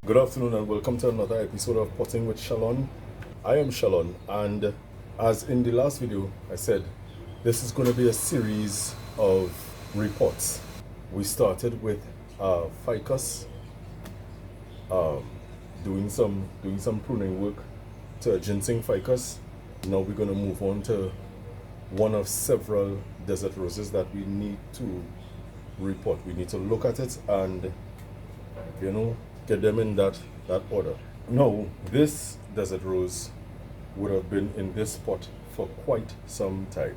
Good afternoon and welcome to another episode of Potting with Shellon. I am Shellon, and as in the last video I said, this is going to be a series of reports. We started with ficus, doing some pruning work to a ginseng ficus. Now we're going to move on to one of several desert roses that we need to report. We need to look at it and get them in that order. Now, this desert rose would have been in this pot for quite some time,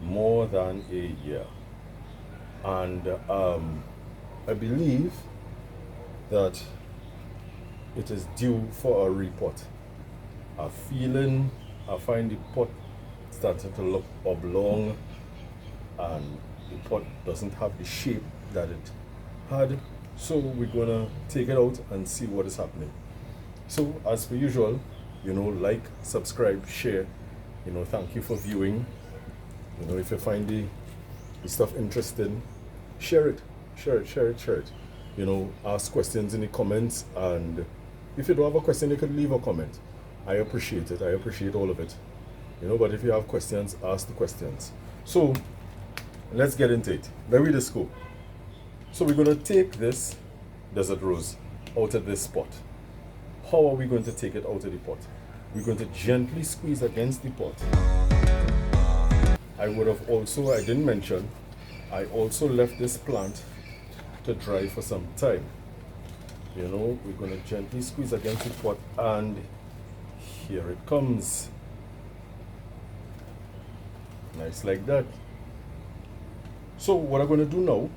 more than a year. And I believe that it is due for a repot. I find the pot starting to look oblong, and the pot doesn't have the shape that it had. So we're gonna take it out and see what is happening. So as per usual, like, subscribe, share. Thank you for viewing. If you find the stuff interesting, share it. Ask questions in the comments, and if you don't have a question, you can leave a comment. I appreciate it. I appreciate all of it. But if you have questions, ask the questions. So let's get into it. Where we just go. So we're going to take this desert rose out of this pot. How are we going to take it out of the pot? We're going to gently squeeze against the pot. I didn't mention, I also left this plant to dry for some time. We're going to gently squeeze against the pot, and here it comes. Nice like that. So what I'm going to do now,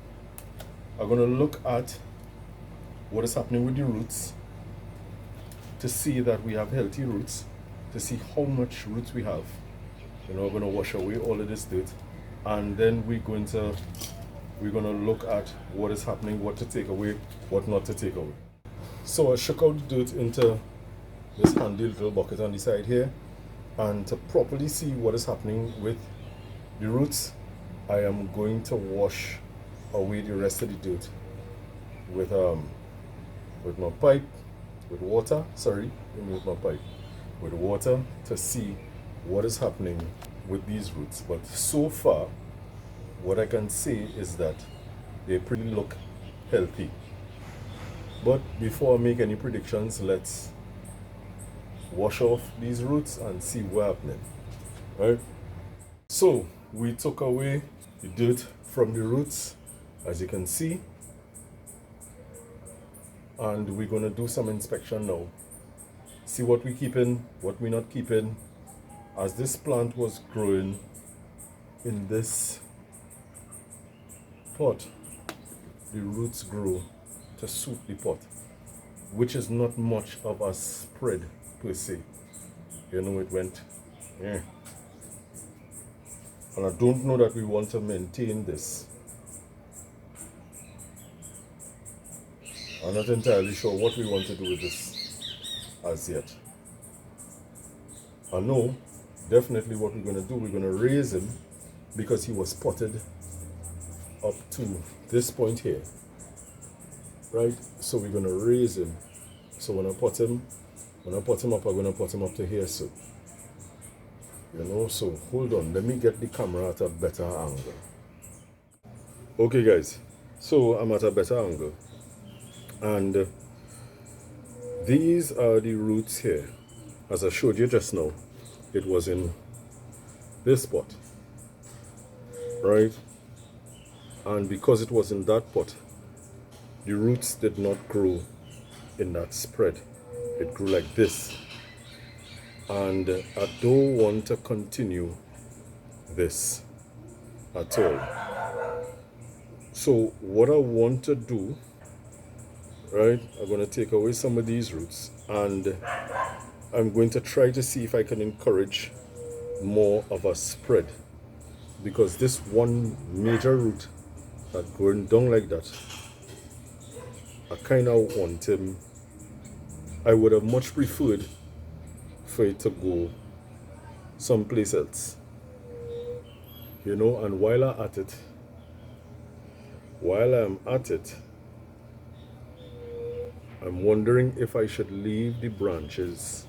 I'm going to look at what is happening with the roots to see that we have healthy roots, to see how much roots we have. We're going to wash away all of this dirt, and then we're going to look at what is happening, what to take away, what not to take away. So I shook out the dirt into this handy little bucket on the side here, and to properly see what is happening with the roots, I am going to wash away the rest of the dirt with my pipe, with water. With water, to see what is happening with these roots. But so far, what I can say is that they pretty look healthy. But before I make any predictions, let's wash off these roots and see what's happening. Right? So we took away the dirt from the roots, as you can see, and we're going to do some inspection now, see what we're keeping, what we're not keeping. As this plant was growing in this pot, the roots grow to suit the pot, which is not much of a spread per se. It went, yeah. And I don't know that we want to maintain this. I'm not entirely sure what we want to do with this as yet. I know definitely what we're going to do. We're going to raise him because he was potted up to this point here. Right? So we're going to raise him. So when I pot him up, I'm going to pot him up to here. So, so hold on. Let me get the camera at a better angle. Okay, guys. So I'm at a better angle. And these are the roots here. As I showed you just now, it was in this pot, right? And because it was in that pot, the roots did not grow in that spread. It grew like this. And I don't want to continue this at all. So what I want to do, right, I'm going to take away some of these roots, and I'm going to try to see if I can encourage more of a spread, because this one major root that going down like that, I kind of want him, I would have much preferred for it to go someplace else, and while I'm at it, I'm wondering if I should leave the branches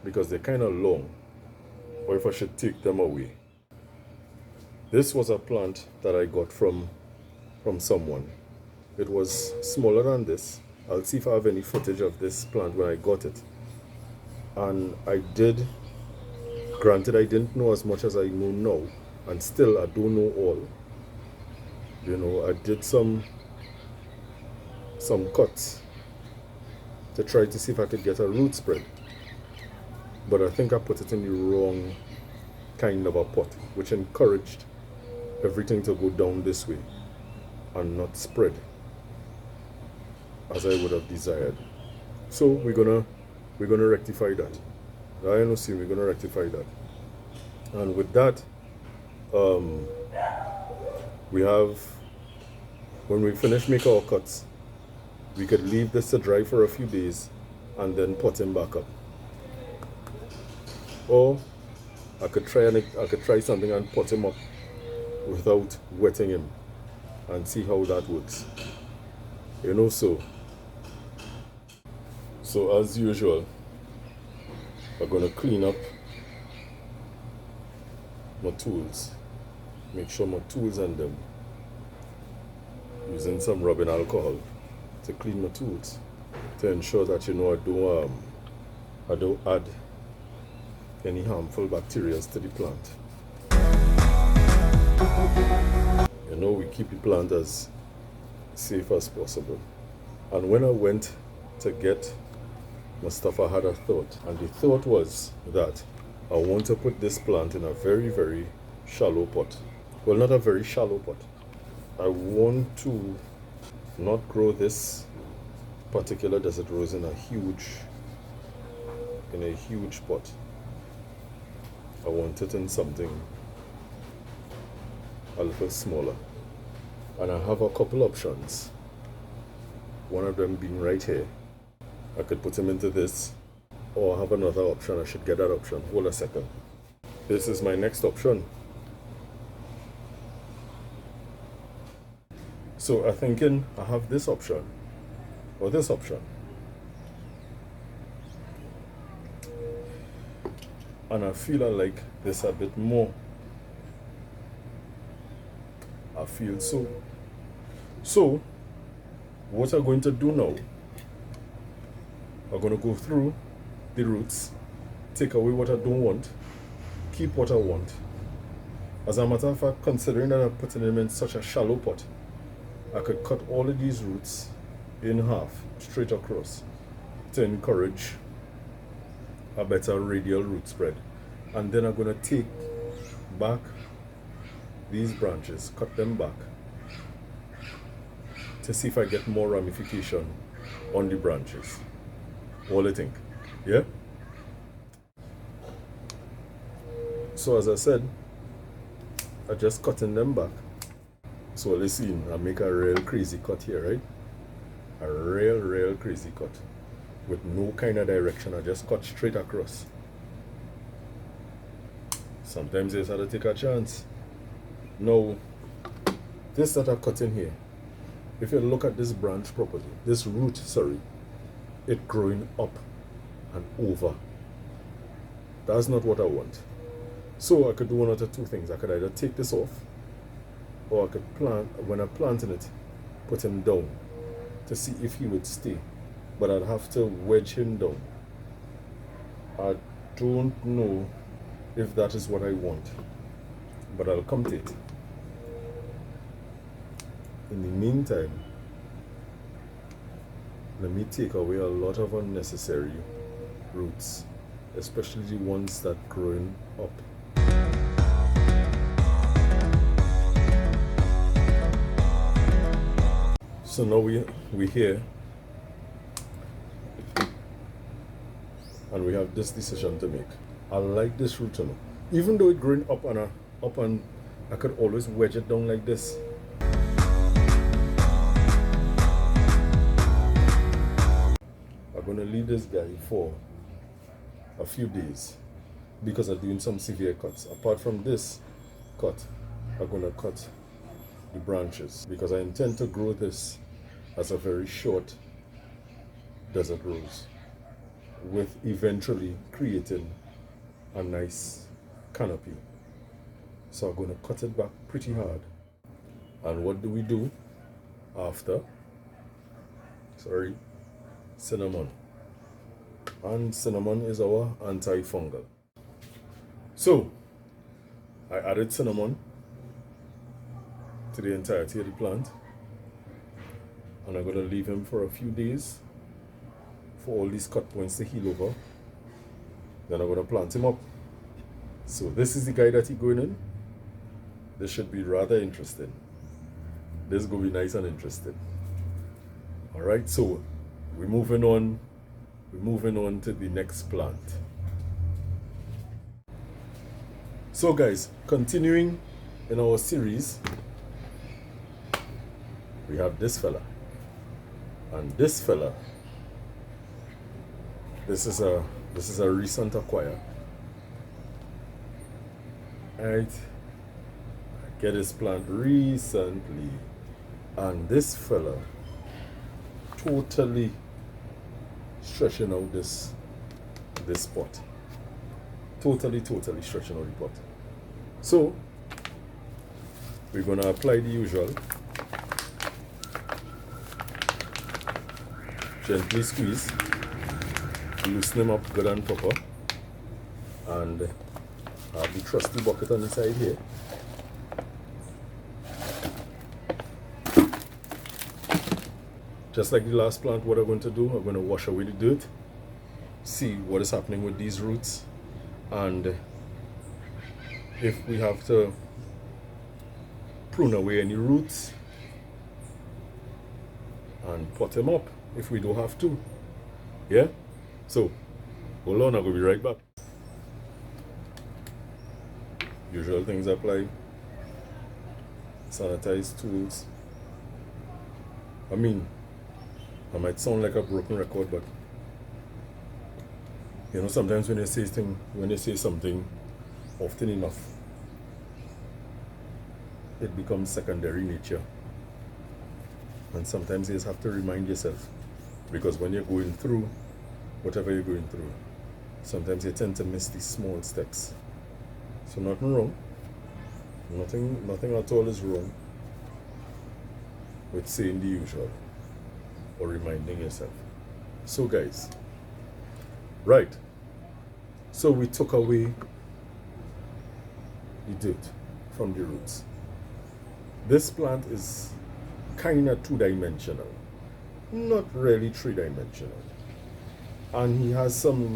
because they're kind of long, or if I should take them away. This was a plant that I got from someone. It was smaller than this. I'll see if I have any footage of this plant when I got it. And granted I didn't know as much as I know now, and still I don't know all. I did some cuts to try to see if I could get a root spread. But I think I put it in the wrong kind of a pot, which encouraged everything to go down this way and not spread as I would have desired. So we're gonna rectify that. I know, see, we're gonna rectify that. And with that, when we finish making our cuts, we could leave this to dry for a few days and then pot him back up. Or I could try something and pot him up without wetting him and see how that works. So as usual, I'm gonna clean up my tools. Make sure my tools and them, using some rubbing alcohol to clean my tools, to ensure that I don't add any harmful bacteria to the plant. We keep the plant as safe as possible. And when I went to get my stuff, I had a thought, and the thought was that I want to put this plant in a very, very shallow pot. Well, not a very shallow pot. I want to not grow this particular desert rose in a huge pot. I want it in something a little smaller. And I have a couple options. One of them being right here. I could put him into this, or I have another option. I should get that option. Hold a second. This is my next option. So I'm thinking I have this option, or this option. And I feel I like this a bit more. I feel so. So, what I'm going to do now, I'm going to go through the roots, take away what I don't want, keep what I want. As a matter of fact, considering that I'm putting them in such a shallow pot, I could cut all of these roots in half, straight across, to encourage a better radial root spread. And then I'm going to take back these branches, cut them back, to see if I get more ramification on the branches. What do you think? Yeah? So as I said, I just cutting them back. So listen, I make a real crazy cut here, right? A real crazy cut. With no kind of direction, I just cut straight across. Sometimes you just have to take a chance. Now, this that I cut in here, if you look at this branch properly, this root, it growing up and over. That's not what I want. So I could do one of the two things. I could either take this off, or I could plant, when I'm planting it, put him down to see if he would stay. But I'd have to wedge him down. I don't know if that is what I want, but I'll come to it. In the meantime, let me take away a lot of unnecessary roots, especially the ones that growing up. So now we're here, and we have this decision to make. I like this root, even though it's growing up and I could always wedge it down like this. I'm gonna leave this guy for a few days because I'm doing some severe cuts. Apart from this cut, I'm gonna cut the branches because I intend to grow this as a very short desert rose, with eventually creating a nice canopy. So I'm going to cut it back pretty hard. And what do we do after? Cinnamon. And cinnamon is our antifungal. So I added cinnamon to the entirety of the plant, and I'm going to leave him for a few days for all these cut points to heal over. Then I'm going to plant him up. So this is the guy that he's going in. This should be rather interesting. This is going to be nice and interesting. All right, so we're moving on to the next plant. So guys, continuing in our series, we have this fella. And this fella, this is a recent acquire. Alright, I get this plant recently, and this fella totally stretching out this pot. Totally stretching out the pot. So we're gonna apply the usual. Gently squeeze, loosen them up good and proper, and have the trusty bucket on the side here. Just like the last plant, what I'm going to do, I'm going to wash away the dirt, see what is happening with these roots, and if we have to prune away any roots and pot them up if we don't have to. Yeah? So, hold on, I'll be right back. Usual things apply. Sanitize tools. I mean, I might sound like a broken record, but you know, sometimes when you say something often enough, it becomes secondary nature. And sometimes you just have to remind yourself, because when you're going through whatever you're going through, sometimes you tend to miss these small steps. So nothing wrong. Nothing at all is wrong with saying the usual or reminding yourself. So guys, right. So we took away the dirt from the roots. This plant is kind of two-dimensional, not really three-dimensional. And he has some a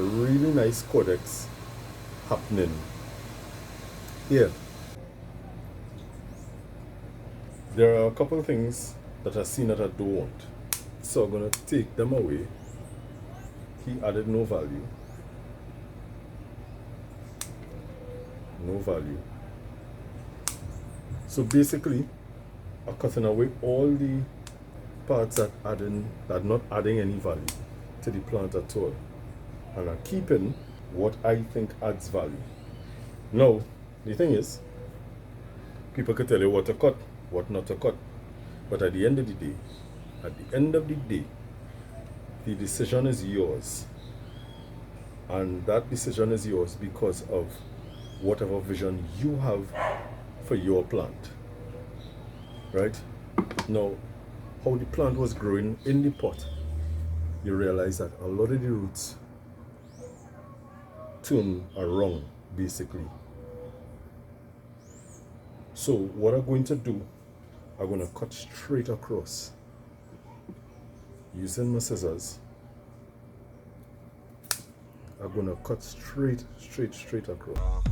really nice codex happening here. There are a couple of things that I see that I don't want, so I'm going to take them away. He added no value. So basically, I'm cutting away all the parts that are not adding any value to the plant at all, and I'm keeping what I think adds value. Now, the thing is, people can tell you what to cut, what not to cut, but at the end of the day, the decision is yours, and that decision is yours because of whatever vision you have for your plant. Right? Now, how the plant was growing in the pot, you realize that a lot of the roots turn around, basically. So what I'm going to do, I'm going to cut straight across using my scissors. I'm going to cut straight across,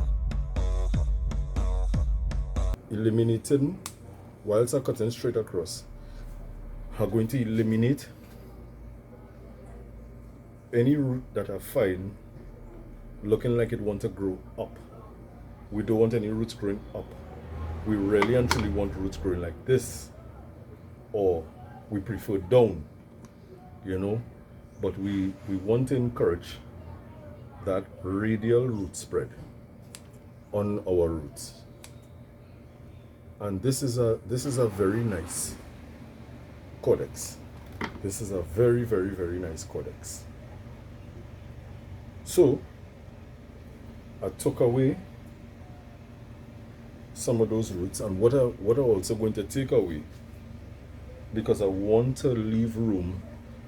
eliminating, whilst I'm cutting straight across, I'm going to eliminate any root that I find looking like it wants to grow up. We don't want any roots growing up. We really and truly want roots growing like this, or we prefer down, you know, but we want to encourage that radial root spread on our roots. And this is a very nice codex. This is a very, very, very nice codex. So I took away some of those roots, and what I also going to take away, because I want to leave room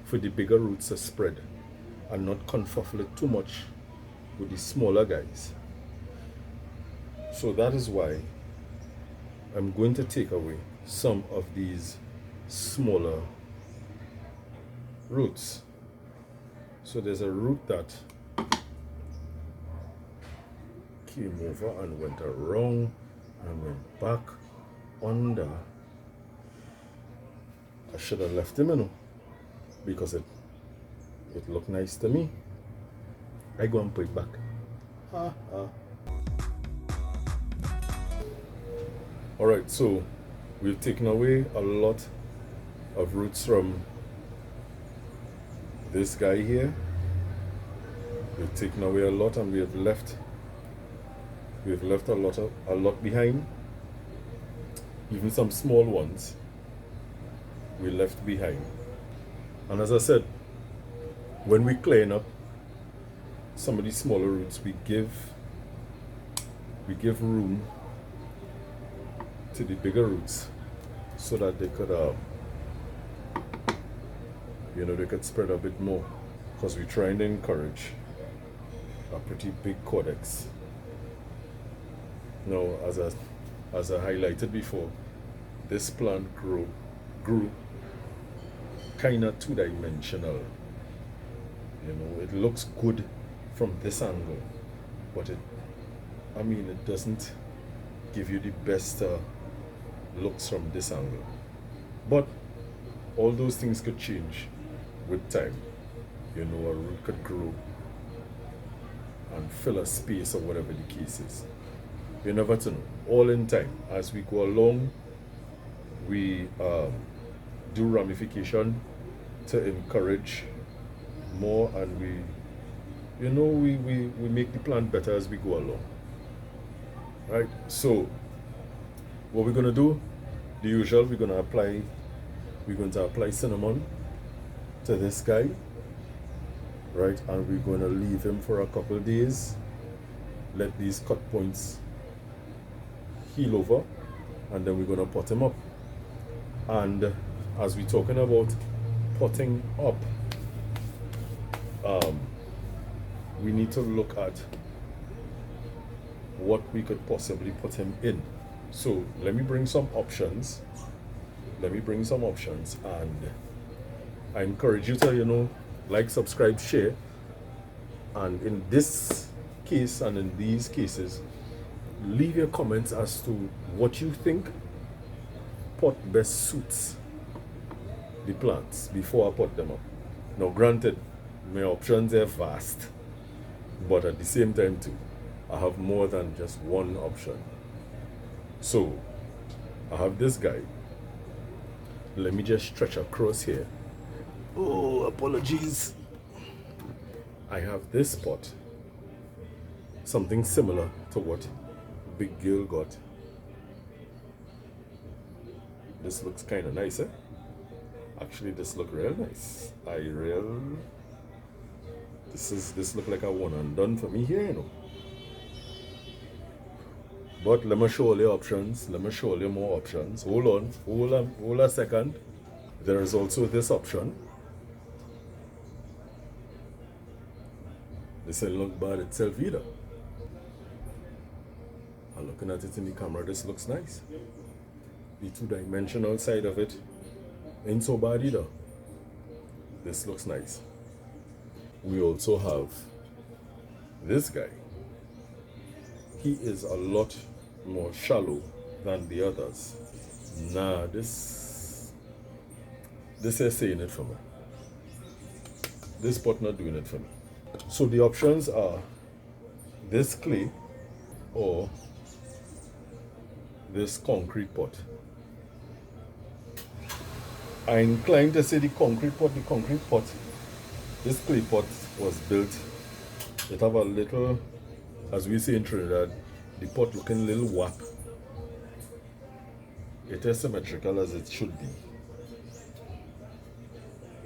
for the bigger roots to spread and not confuffle it too much with the smaller guys. So that is why I'm going to take away some of these smaller roots. So there's a root that came over and went around and went back under. I should have left him, you know, because it looked nice to me. I go and put it back. Alright, so we've taken away a lot of roots from this guy here. We've taken away a lot, and we've left a lot behind. Even some small ones we left behind. And as I said, when we clean up some of these smaller roots, we give room to the bigger roots so that they could they could spread a bit more, because we're trying to encourage a pretty big codex. Now, as I highlighted before, this plant grew kind of two-dimensional. It looks good from this angle, but it doesn't give you the best looks from this angle. But all those things could change with time. A root could grow and fill a space or whatever the case is. You never know. All in time. As we go along, we do ramification to encourage more, and we make the plant better as we go along. Right? So what we're gonna do, the usual, we're going to apply cinnamon to this guy, right? And we're going to leave him for a couple of days, let these cut points heal over, and then we're going to pot him up. And as we're talking about potting up, we need to look at what we could possibly put him in. So let me bring some options. And I encourage you to, like, subscribe, share. And in this case and in these cases, leave your comments as to what you think pot best suits the plants before I pot them up. Now, granted, my options are vast, but at the same time too, I have more than just one option. So I have this guy. Let me just stretch across here. Oh, apologies. I have this pot, something similar to what Big Girl got. This looks kind of nice, eh? Actually, this look real nice. This look like a one and done for me here, But let me show you options. Let me show you more options. Hold on. Hold a second. There is also this option. This doesn't look bad itself either. I'm looking at it in the camera. This looks nice. The two-dimensional side of it ain't so bad either. This looks nice. We also have this guy. He is a lot more shallow than the others. Nah, this is saying it for me. This pot not doing it for me. So the options are this clay or this concrete pot. I inclined to say the concrete pot. This clay pot was built. It have a little, as we say in Trinidad, the pot looking a little wap. It is symmetrical as it should be.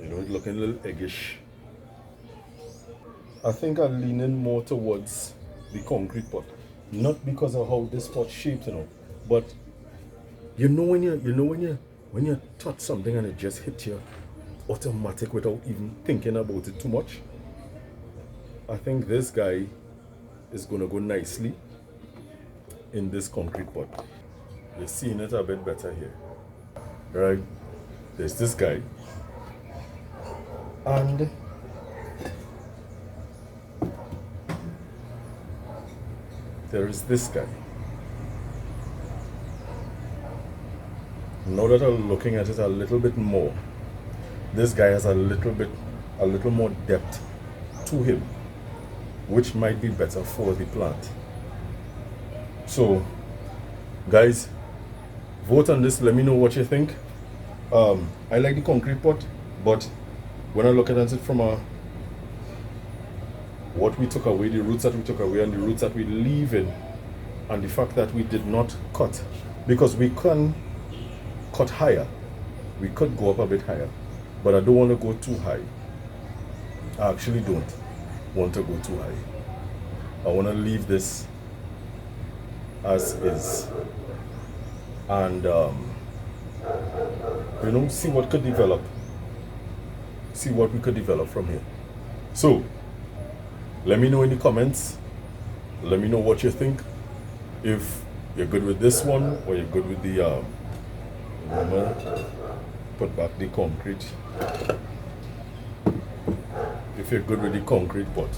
You know, it's looking a little eggish. I think I'm leaning more towards the concrete pot. Not because of how this pot shaped, you know, but when you touch something and it just hits you automatic without even thinking about it too much. I think this guy is gonna go nicely in this concrete pot. You're seeing it a bit better here. Right? There's this guy. And there is this guy. Now that I'm looking at it a little bit more, this guy has a little more depth to him, which might be better for the plant. So, guys, vote on this. Let me know what you think. I like the concrete pot, but when I look at it from what we took away, the roots that we took away and the roots that we leave in, and the fact that we did not cut, because we can cut higher, we could go up a bit higher, but I don't want to go too high. I actually don't want to go too high. I want to leave this as is, and see what could develop, see what we could develop from here. So let me know in the comments, let me know what you think, if you're good with this one or you're good with the put back the concrete, if you're good with the concrete pot.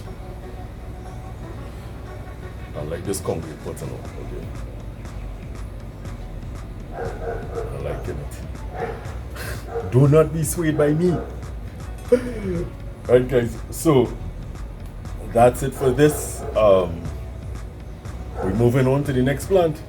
I like this concrete pot and all, okay. I liking it. Do not be swayed by me. Alright guys, so that's it for this. We're moving on to the next plant.